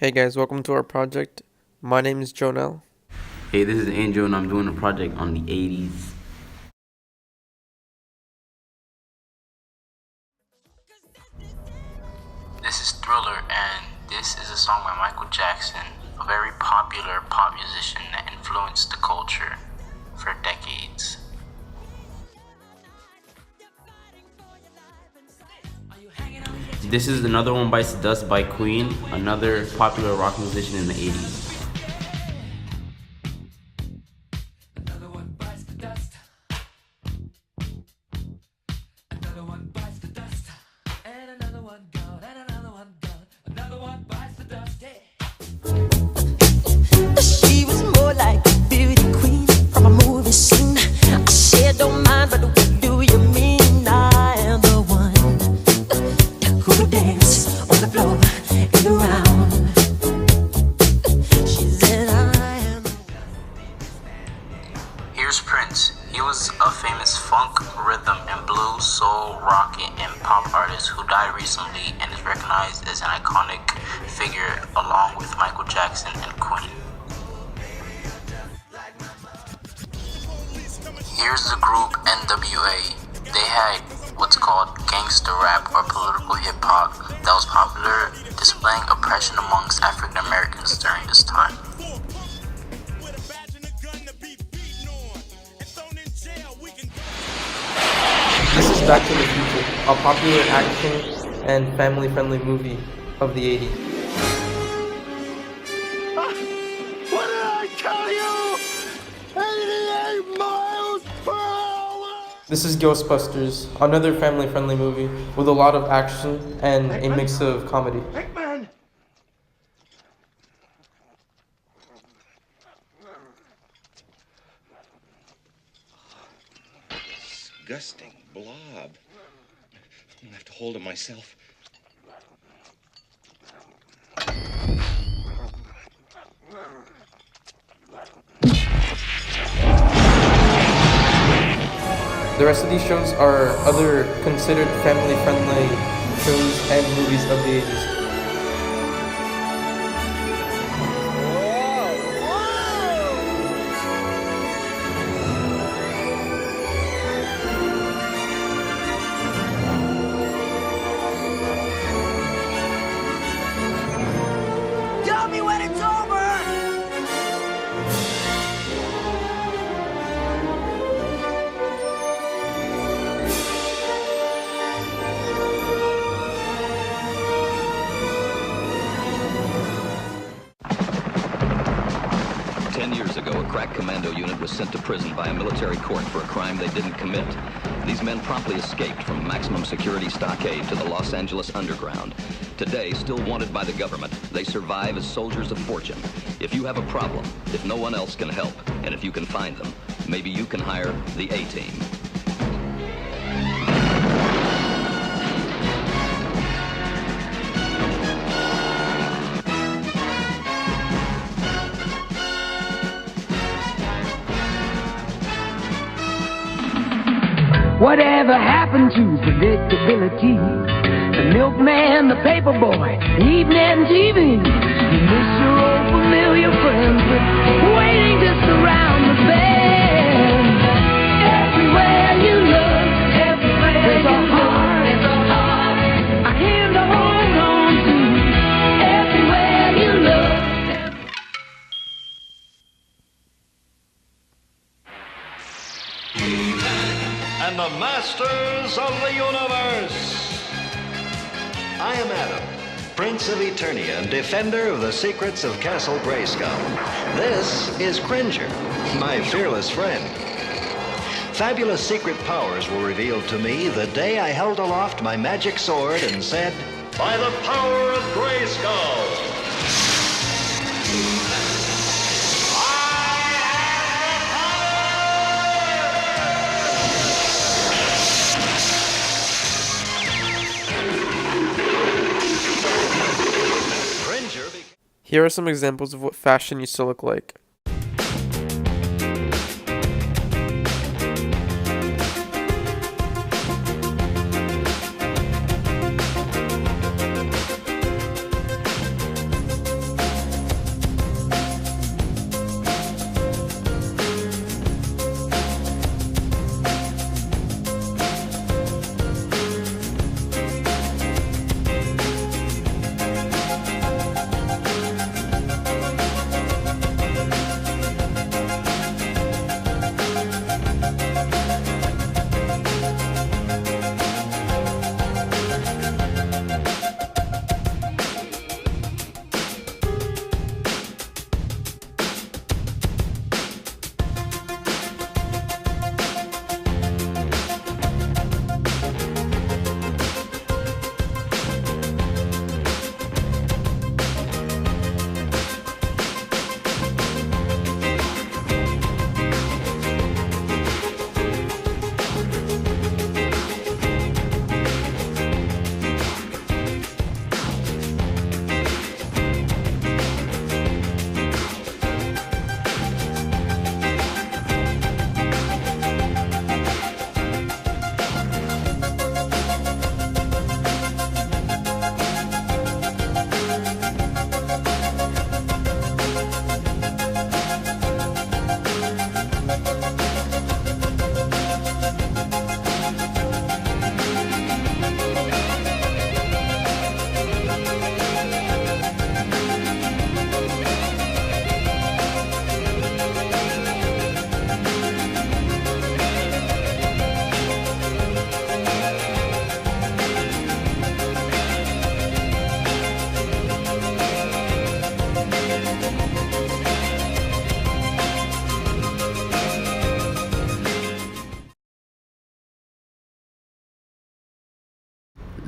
Hey guys, welcome to our project. My name is Jonel. Hey, this is Angel, and I'm doing a project on the 80s. This is Thriller, and this is a song by Michael Jackson, a very popular pop musician that influenced the culture for decades. This is Another One Bites the Dust by Queen, another popular rock musician in the 80s. She was more like a beauty queen from a movie scene. I said, don't mind, but what do you mean? I am the one who would dance on the floor and around. She said, I am. Here's Prince. He was a famous funk, rhythm, and blues, soul, rock, and pop artist who died recently and is recognized as an iconic figure along with Michael Jackson and Queen. Here's the group NWA. They had what's called gangster rap or political hip hop that was popular, displaying oppression amongst African Americans during this time. This is Back to the Future, a popular action and family-friendly movie of the 80s. What did I tell you? 88 miles per hour! This is Ghostbusters, another family-friendly movie with a lot of action and a mix of comedy. Hickman! Disgusting blob. I'm gonna have to hold it myself. The rest of these shows are other considered family-friendly shows and movies of the 80s. Tell me when it's over! Years ago, a crack commando unit was sent to prison by a military court for a crime they didn't commit. These men promptly escaped from maximum security stockade to the Los Angeles underground. Today, still wanted by the government, they survive as soldiers of fortune. If you have a problem, if no one else can help, and if you can find them, maybe you can hire the A-Team. Whatever happened to predictability? The milkman, the paper boy, evening TV. You miss your old familiar friends, but waiting to surround the bend. Everywhere you look, there's a heart, a hand to hold on to. Everywhere you look. And the masters of the universe. I am Adam, Prince of Eternia and defender of the secrets of Castle Grayskull. This is Cringer, my fearless friend. Fabulous secret powers were revealed to me the day I held aloft my magic sword and said, "By the power of Grayskull!" Here are some examples of what fashion used to look like.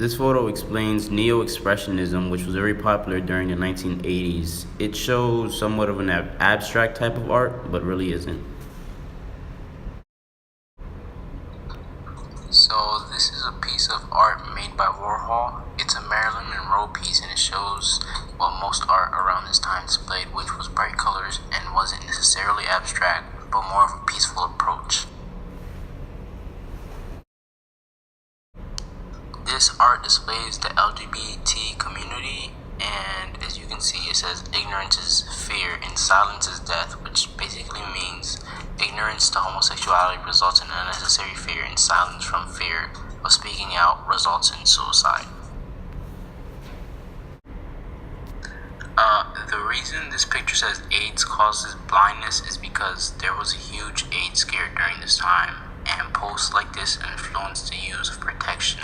This photo explains neo-expressionism, which was very popular during the 1980s. It shows somewhat of an abstract type of art, but really isn't. So this is a piece of art made by Warhol. It's a Marilyn Monroe piece, and it shows what most art around this time displayed, which was bright colors and wasn't necessarily abstract, but more of a peaceful approach. This art displays the LGBT community, and as you can see, it says ignorance is fear and silence is death, which basically means ignorance to homosexuality results in unnecessary fear, and silence from fear of speaking out results in suicide. The reason this picture says AIDS causes blindness is because there was a huge AIDS scare during this time, and posts like this influenced the use of protection.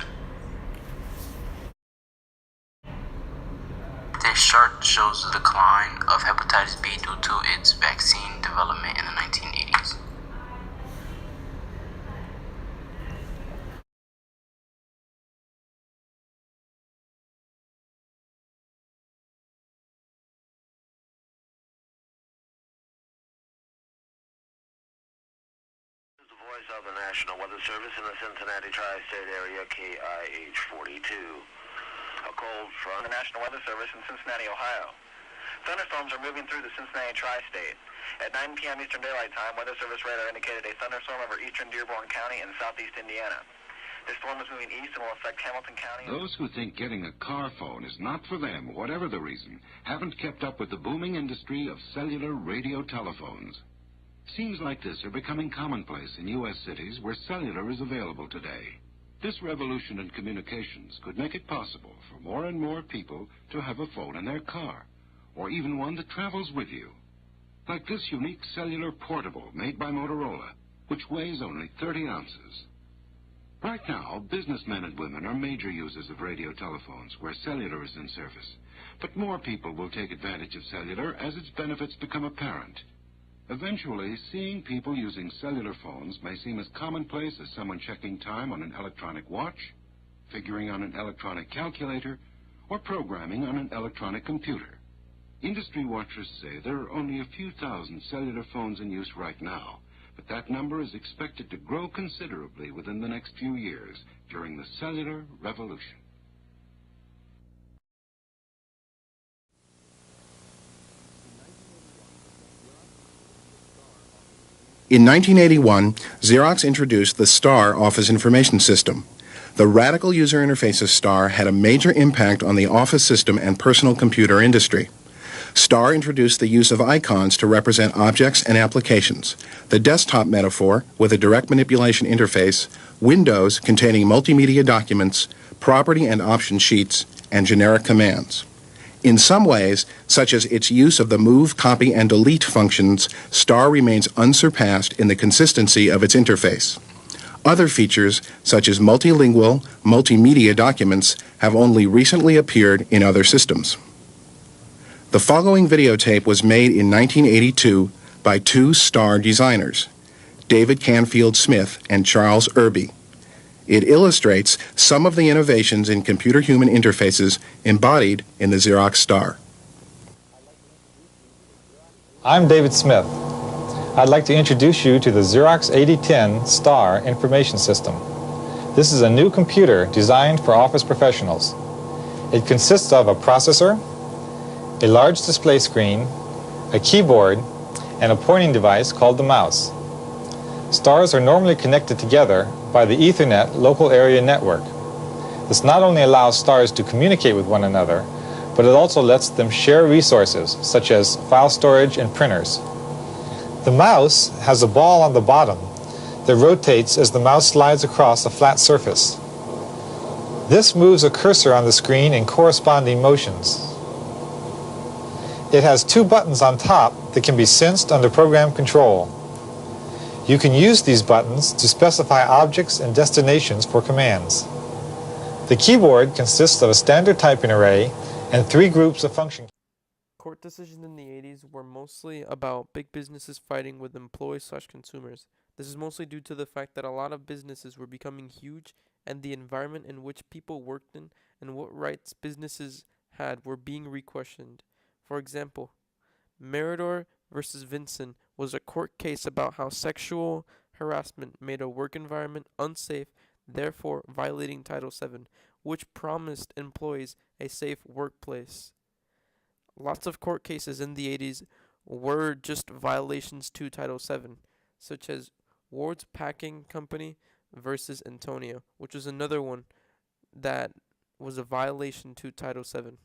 This chart shows the decline of hepatitis B due to its vaccine development in the 1980s. The voice of the National Weather Service in the Cincinnati Tri-State area, KIH 42. A cold front. The National Weather Service in Cincinnati, Ohio. Thunderstorms are moving through the Cincinnati Tri-State. At 9 p.m. Eastern Daylight Time, Weather Service radar indicated a thunderstorm over eastern Dearborn County and southeast Indiana. This storm is moving east and will affect Hamilton County. Those who think getting a car phone is not for them, whatever the reason, haven't kept up with the booming industry of cellular radio telephones. Scenes like this are becoming commonplace in U.S. cities where cellular is available today. This revolution in communications could make it possible for more and more people to have a phone in their car, or even one that travels with you. Like this unique cellular portable made by Motorola, which weighs only 30 ounces. Right now, businessmen and women are major users of radio telephones where cellular is in service. But more people will take advantage of cellular as its benefits become apparent. Eventually, seeing people using cellular phones may seem as commonplace as someone checking time on an electronic watch, figuring on an electronic calculator, or programming on an electronic computer. Industry watchers say there are only a few thousand cellular phones in use right now, but that number is expected to grow considerably within the next few years during the cellular revolution. In 1981, Xerox introduced the STAR Office Information System. The radical user interface of STAR had a major impact on the office system and personal computer industry. STAR introduced the use of icons to represent objects and applications, the desktop metaphor with a direct manipulation interface, windows containing multimedia documents, property and option sheets, and generic commands. In some ways, such as its use of the move, copy, and delete functions, STAR remains unsurpassed in the consistency of its interface. Other features, such as multilingual, multimedia documents, have only recently appeared in other systems. The following videotape was made in 1982 by two STAR designers, David Canfield Smith and Charles Irby. It illustrates some of the innovations in computer-human interfaces embodied in the Xerox STAR. I'm David Smith. I'd like to introduce you to the Xerox 8010 STAR information system. This is a new computer designed for office professionals. It consists of a processor, a large display screen, a keyboard, and a pointing device called the mouse. STARs are normally connected together by the Ethernet local area network. This not only allows STARs to communicate with one another, but it also lets them share resources such as file storage and printers. The mouse has a ball on the bottom that rotates as the mouse slides across a flat surface. This moves a cursor on the screen in corresponding motions. It has two buttons on top that can be sensed under program control. You can use these buttons to specify objects and destinations for commands. The keyboard consists of a standard typing array and three groups of function. Court decisions in the 80s were mostly about big businesses fighting with employees/consumers. This is mostly due to the fact that a lot of businesses were becoming huge and the environment in which people worked in and what rights businesses had were being re-questioned. For example, Meridor versus Vinson was a court case about how sexual harassment made a work environment unsafe, therefore violating Title VII, which promised employees a safe workplace. Lots of court cases in the 80s were just violations to Title VII, such as Ward's Packing Company versus Antonio, which was another one that was a violation to Title VII.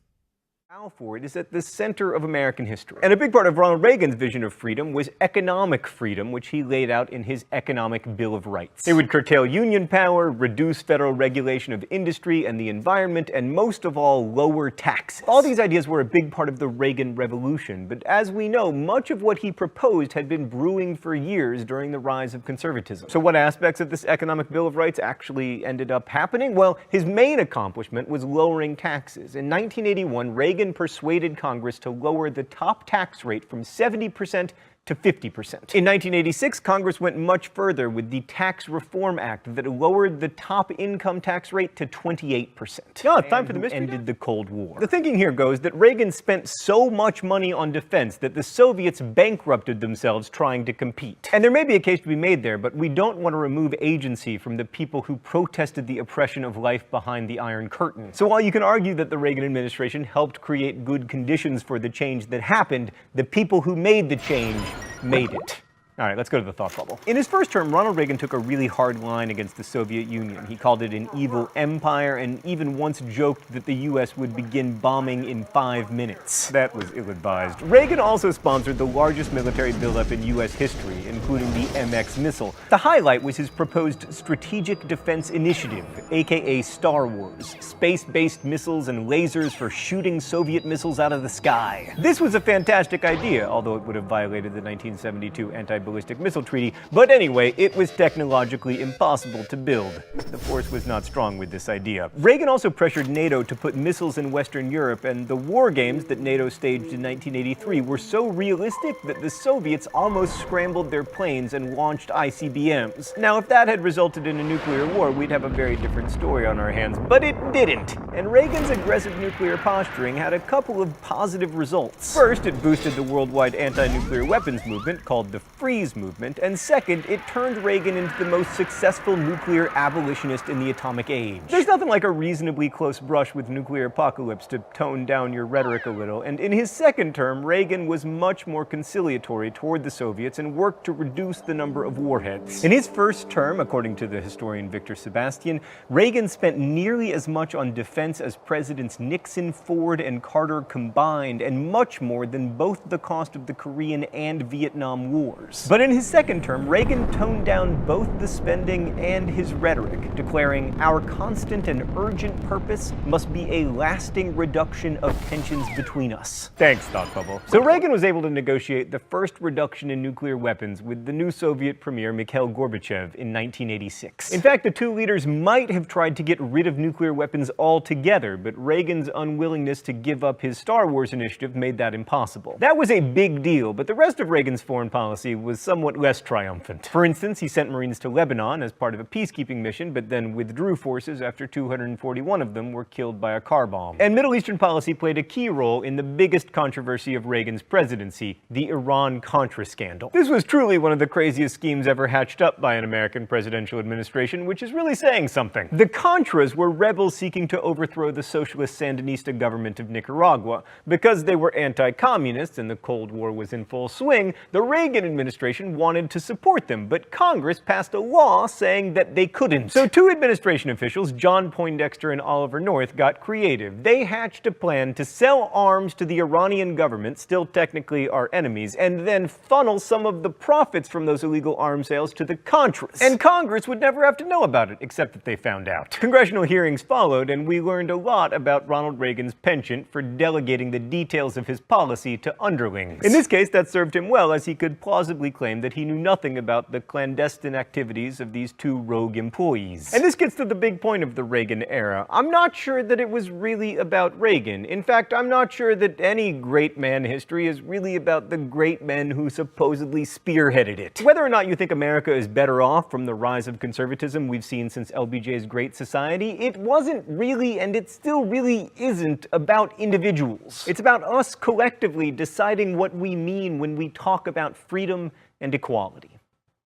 Alford is at the center of American history. And a big part of Ronald Reagan's vision of freedom was economic freedom, which he laid out in his Economic Bill of Rights. It would curtail union power, reduce federal regulation of industry and the environment, and most of all, lower taxes. All these ideas were a big part of the Reagan Revolution, but as we know, much of what he proposed had been brewing for years during the rise of conservatism. So what aspects of this Economic Bill of Rights actually ended up happening? Well, his main accomplishment was lowering taxes. In 1981, Reagan persuaded Congress to lower the top tax rate from 70% to 50%. In 1986, Congress went much further with the Tax Reform Act that lowered the top income tax rate to 28%. Now it's time for the mystery. Ended the Cold War. The thinking here goes that Reagan spent so much money on defense that the Soviets bankrupted themselves trying to compete. And there may be a case to be made there, but we don't want to remove agency from the people who protested the oppression of life behind the Iron Curtain. So while you can argue that the Reagan administration helped create good conditions for the change that happened, the people who made the change made it. All right, let's go to the thought bubble. In his first term, Ronald Reagan took a really hard line against the Soviet Union. He called it an evil empire and even once joked that the US would begin bombing in 5 minutes. That was ill-advised. Reagan also sponsored the largest military buildup in US history, including the MX missile. The highlight was his proposed Strategic Defense Initiative, aka Star Wars, space-based missiles and lasers for shooting Soviet missiles out of the sky. This was a fantastic idea, although it would have violated the 1972 Anti-Ballistic Missile Treaty, but anyway, it was technologically impossible to build. The force was not strong with this idea. Reagan also pressured NATO to put missiles in Western Europe, and the war games that NATO staged in 1983 were so realistic that the Soviets almost scrambled their planes and launched ICBMs. Now, if that had resulted in a nuclear war, we'd have a very different story on our hands, but it didn't. And Reagan's aggressive nuclear posturing had a couple of positive results. First, it boosted the worldwide anti-nuclear weapons movement called the Freeze movement, and second, it turned Reagan into the most successful nuclear abolitionist in the atomic age. There's nothing like a reasonably close brush with nuclear apocalypse to tone down your rhetoric a little, and in his second term, Reagan was much more conciliatory toward the Soviets and worked to reduce the number of warheads. In his first term, according to the historian Victor Sebastian, Reagan spent nearly as much on defense as Presidents Nixon, Ford, and Carter combined, and much more than both the cost of the Korean and Vietnam Wars. But in his second term, Reagan toned down both the spending and his rhetoric, declaring, "Our constant and urgent purpose must be a lasting reduction of tensions between us." Thanks, Thought Bubble. So Reagan was able to negotiate the first reduction in nuclear weapons with the new Soviet premier Mikhail Gorbachev in 1986. In fact, the two leaders might have tried to get rid of nuclear weapons altogether, but Reagan's unwillingness to give up his Star Wars initiative made that impossible. That was a big deal, but the rest of Reagan's foreign policy was somewhat less triumphant. For instance, he sent Marines to Lebanon as part of a peacekeeping mission, but then withdrew forces after 241 of them were killed by a car bomb. And Middle Eastern policy played a key role in the biggest controversy of Reagan's presidency, the Iran-Contra scandal. This was truly one of the craziest schemes ever hatched up by an American presidential administration, which is really saying something. The Contras were rebels seeking to overthrow the socialist Sandinista government of Nicaragua. Because they were anti-communist and the Cold War was in full swing, the Reagan administration wanted to support them, but Congress passed a law saying that they couldn't. So two administration officials, John Poindexter and Oliver North, got creative. They hatched a plan to sell arms to the Iranian government, still technically our enemies, and then funnel some of the profits from those illegal arms sales to the Contras. And Congress would never have to know about it, except that they found out. Congressional hearings followed, and we learned a lot about Ronald Reagan's penchant for delegating the details of his policy to underlings. In this case, that served him well, as he could plausibly claimed that he knew nothing about the clandestine activities of these two rogue employees. And this gets to the big point of the Reagan era. I'm not sure that it was really about Reagan. In fact, I'm not sure that any great man history is really about the great men who supposedly spearheaded it. Whether or not you think America is better off from the rise of conservatism we've seen since LBJ's Great Society, it wasn't really, and it still really isn't, about individuals. It's about us collectively deciding what we mean when we talk about freedom and equality.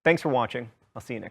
Thanks for watching. I'll see you next time.